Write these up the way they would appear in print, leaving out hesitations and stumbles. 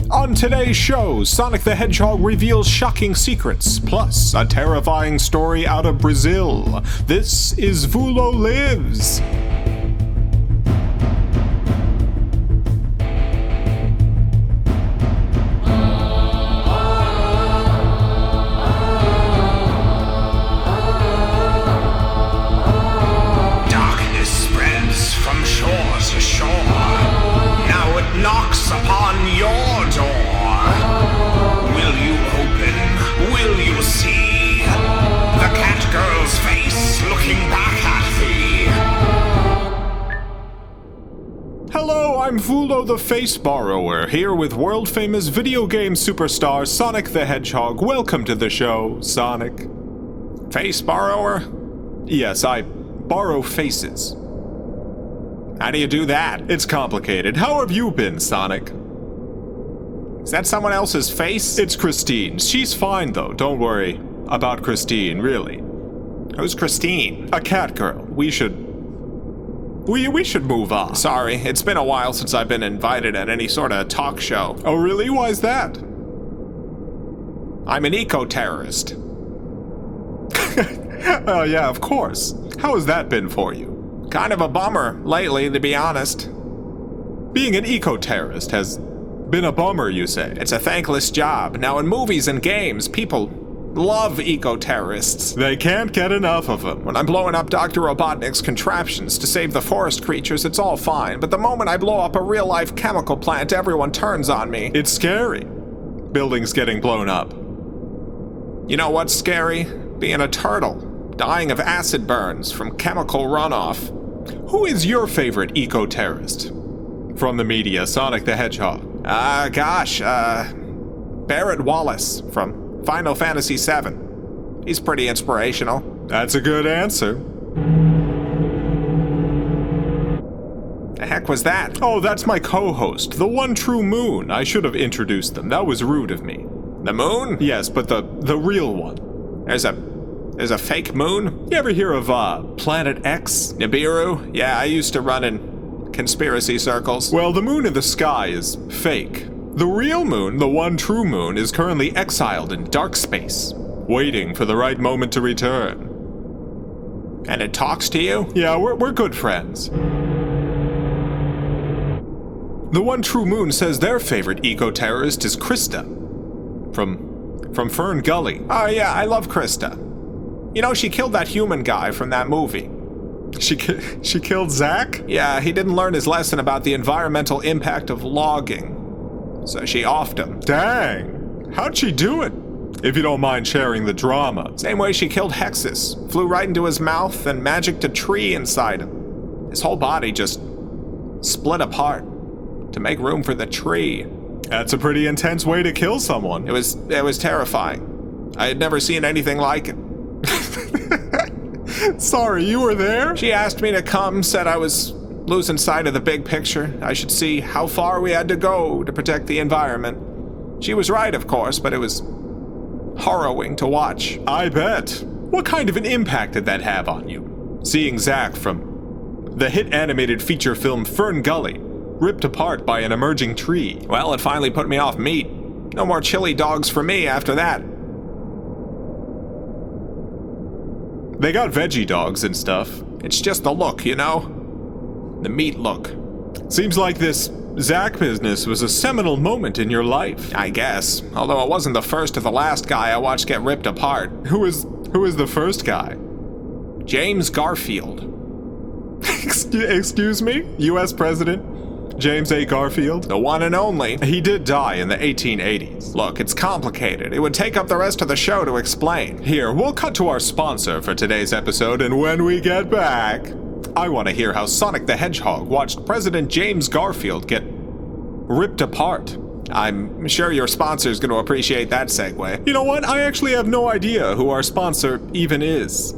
On today's show, Sonic the Hedgehog reveals shocking secrets, plus a terrifying story out of Brazil. This is Vulo Lives. Darkness spreads from shore to shore. Now it knocks upon your door. Will you open? Will you see the cat girl's face looking back at thee? Hello, I'm Vulo the Face Borrower, here with world-famous video game superstar Sonic the Hedgehog. Welcome to the show, Sonic. Face Borrower? Yes, I borrow faces. How do you do that? It's complicated. How have you been, Sonic? Is that someone else's face? It's Christine. She's fine, though. Don't worry about Christine, really. Who's Christine? A cat girl. We should move on. Sorry, it's been a while since I've been invited at any sort of talk show. Oh, really? Why's that? I'm an eco-terrorist. Oh, yeah, of course. How has that been for you? Kind of a bummer lately, to be honest. Being an eco-terrorist has been a bummer, you say? It's a thankless job. Now, in movies and games, people love eco-terrorists. They can't get enough of them. When I'm blowing up Dr. Robotnik's contraptions to save the forest creatures, it's all fine. But the moment I blow up a real-life chemical plant, everyone turns on me. It's scary. Buildings getting blown up. You know what's scary? Being a turtle. Dying of acid burns from chemical runoff. Who is your favorite eco-terrorist? From the media, Sonic the Hedgehog. Barrett Wallace from Final Fantasy VII. He's pretty inspirational. That's a good answer. The heck was that? Oh, that's my co-host, the one true moon. I should have introduced them. That was rude of me. The moon? Yes, but the real one. There's a fake moon? You ever hear of, Planet X? Nibiru? Yeah, I used to run in conspiracy circles. Well, the moon in the sky is fake. The real moon, the one true moon, is currently exiled in dark space, waiting for the right moment to return. And it talks to you? Yeah, we're good friends. The one true moon says their favorite eco-terrorist is Krista. From Fern Gully. Oh yeah, I love Krista. You know, she killed that human guy from that movie. She killed Zach? Yeah, he didn't learn his lesson about the environmental impact of logging. So she offed him. Dang. How'd she do it? If you don't mind sharing the drama. Same way she killed Hexus. Flew right into his mouth and magicked a tree inside him. His whole body just split apart to make room for the tree. That's a pretty intense way to kill someone. It was terrifying. I had never seen anything like it. Sorry, you were there? She asked me to come, said I was losing sight of the big picture. I should see how far we had to go to protect the environment. She was right, of course, but it was harrowing to watch. I bet. What kind of an impact did that have on you? Seeing Zach from the hit animated feature film Fern Gully ripped apart by an emerging tree. Well, it finally put me off meat. No more chili dogs for me after that. They got veggie dogs and stuff. It's just the look, you know? The meat look. Seems like this Zach business was a seminal moment in your life. I guess. Although it wasn't the first or the last guy I watched get ripped apart. Who was the first guy? James Garfield. Excuse me? U.S. President James A. Garfield? The one and only. He did die in the 1880s. Look, it's complicated. It would take up the rest of the show to explain. Here, we'll cut to our sponsor for today's episode, and when we get back, I want to hear how Sonic the Hedgehog watched President James Garfield get ripped apart. I'm sure your sponsor's going to appreciate that segue. You know what? I actually have no idea who our sponsor even is.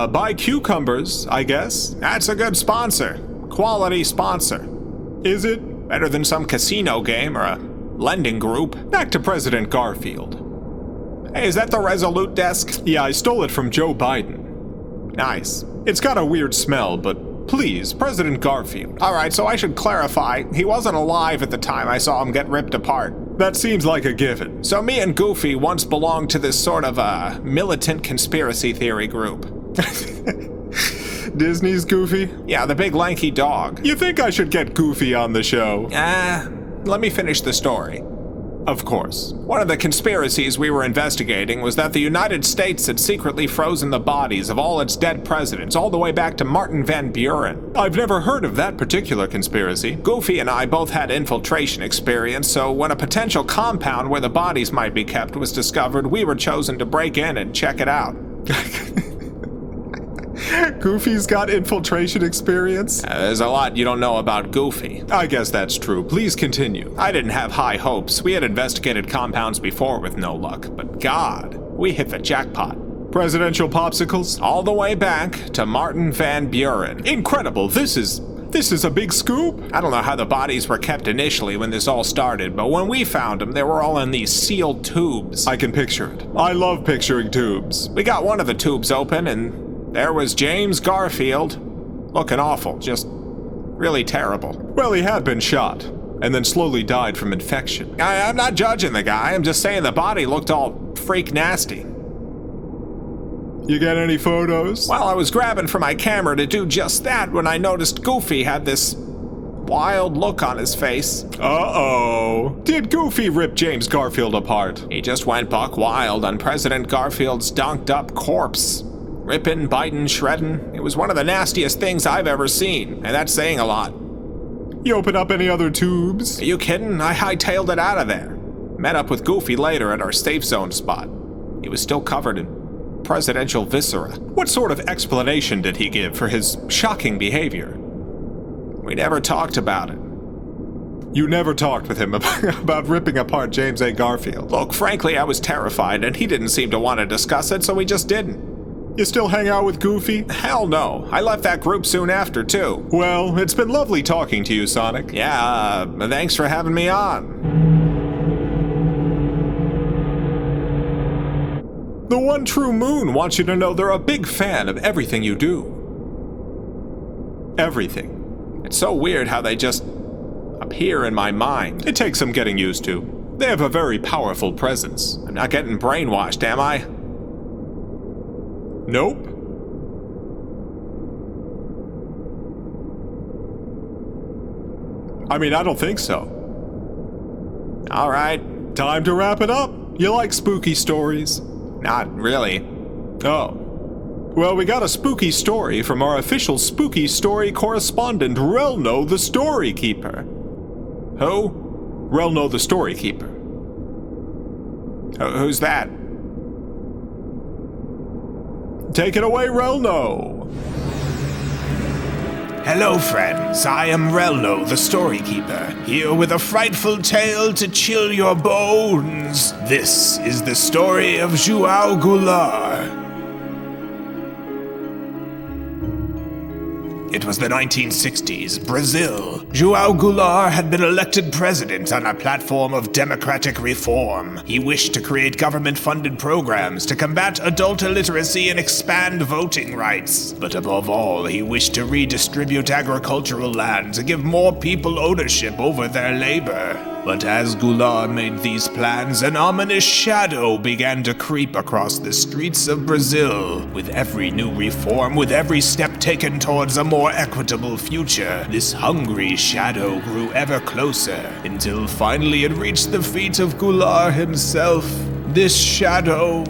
Buy cucumbers, I guess. That's a good sponsor. Quality sponsor. Is it? Better than some casino game or a lending group. Back to President Garfield. Hey, is that the Resolute desk? Yeah, I stole it from Joe Biden. Nice. It's got a weird smell, but please, President Garfield. Alright, so I should clarify, he wasn't alive at the time I saw him get ripped apart. That seems like a given. So me and Goofy once belonged to this sort of militant conspiracy theory group. Disney's Goofy? Yeah, the big lanky dog. You think I should get Goofy on the show? Let me finish the story. Of course. One of the conspiracies we were investigating was that the United States had secretly frozen the bodies of all its dead presidents all the way back to Martin Van Buren. I've never heard of that particular conspiracy. Goofy and I both had infiltration experience, so when a potential compound where the bodies might be kept was discovered, we were chosen to break in and check it out. Goofy's got infiltration experience? There's a lot you don't know about Goofy. I guess that's true. Please continue. I didn't have high hopes. We had investigated compounds before with no luck, but God, we hit the jackpot. Presidential popsicles? All the way back to Martin Van Buren. Incredible. This is a big scoop. I don't know how the bodies were kept initially when this all started, but when we found them, they were all in these sealed tubes. I can picture it. I love picturing tubes. We got one of the tubes open, and there was James Garfield, looking awful, just really terrible. Well, he had been shot, and then slowly died from infection. I'm not judging the guy, I'm just saying the body looked all freak nasty. You get any photos? Well, I was grabbing for my camera to do just that when I noticed Goofy had this wild look on his face. Uh-oh. Did Goofy rip James Garfield apart? He just went buck wild on President Garfield's donked-up corpse. Ripping, biting, shredding. It was one of the nastiest things I've ever seen, and that's saying a lot. You open up any other tubes? Are you kidding? I hightailed it out of there. Met up with Goofy later at our safe zone spot. He was still covered in presidential viscera. What sort of explanation did he give for his shocking behavior? We never talked about it. You never talked with him about ripping apart James A. Garfield? Look, frankly, I was terrified, and he didn't seem to want to discuss it, so we just didn't. You still hang out with Goofy? Hell no. I left that group soon after, too. Well, it's been lovely talking to you, Sonic. Yeah, thanks for having me on. The One True Moon wants you to know they're a big fan of everything you do. Everything. It's so weird how they just appear in my mind. It takes some getting used to. They have a very powerful presence. I'm not getting brainwashed, am I? Nope. I mean, I don't think so. All right. Time to wrap it up. You like spooky stories? Not really. Oh. Well, we got a spooky story from our official spooky story correspondent, Relno the Story Keeper. Who? Relno the Story Keeper. Who's that? Take it away, Relno. Hello, friends. I am Relno, the Story Keeper, here with a frightful tale to chill your bones. This is the story of João Goulart. It was the 1960s, Brazil. João Goulart had been elected president on a platform of democratic reform. He wished to create government-funded programs to combat adult illiteracy and expand voting rights. But above all, he wished to redistribute agricultural land to give more people ownership over their labor. But as Goulart made these plans, an ominous shadow began to creep across the streets of Brazil. With every new reform, with every step taken towards a more equitable future, this hungry shadow grew ever closer, until finally it reached the feet of Goulart himself. This shadow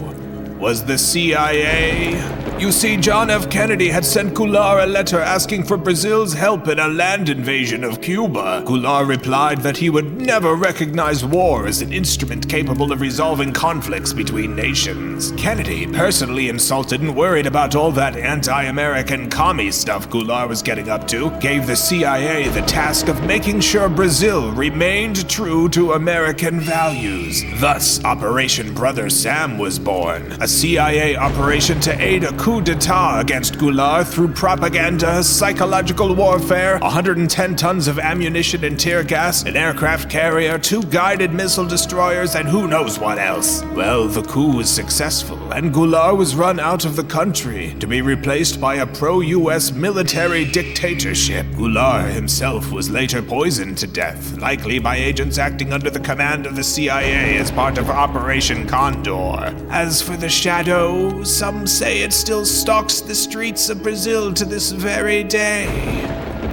was the CIA. You see, John F. Kennedy had sent Goulart a letter asking for Brazil's help in a land invasion of Cuba. Goulart replied that he would never recognize war as an instrument capable of resolving conflicts between nations. Kennedy, personally insulted and worried about all that anti-American commie stuff Goulart was getting up to, gave the CIA the task of making sure Brazil remained true to American values. Thus, Operation Brother Sam was born, a CIA operation to aid a coup coup d'etat against Goulart through propaganda, psychological warfare, 110 tons of ammunition and tear gas, an aircraft carrier, 2 guided missile destroyers, and who knows what else. Well, the coup was successful, and Goulart was run out of the country to be replaced by a pro-US military dictatorship. Goulart himself was later poisoned to death, likely by agents acting under the command of the CIA as part of Operation Condor. As for the shadow, some say it still stalks the streets of Brazil to this very day.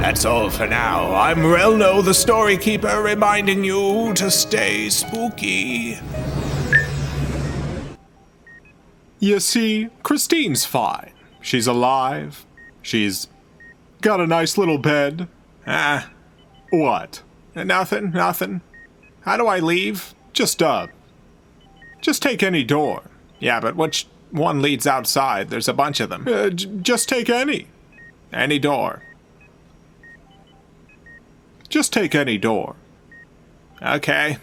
That's all for now. I'm Relno, the story keeper, reminding you to stay spooky. You see, Christine's fine. She's alive. She's got a nice little bed. What? Nothing. How do I leave? Just take any door. Yeah, but which one leads outside? There's a bunch of them. Just take any. Any door. Just take any door. Okay.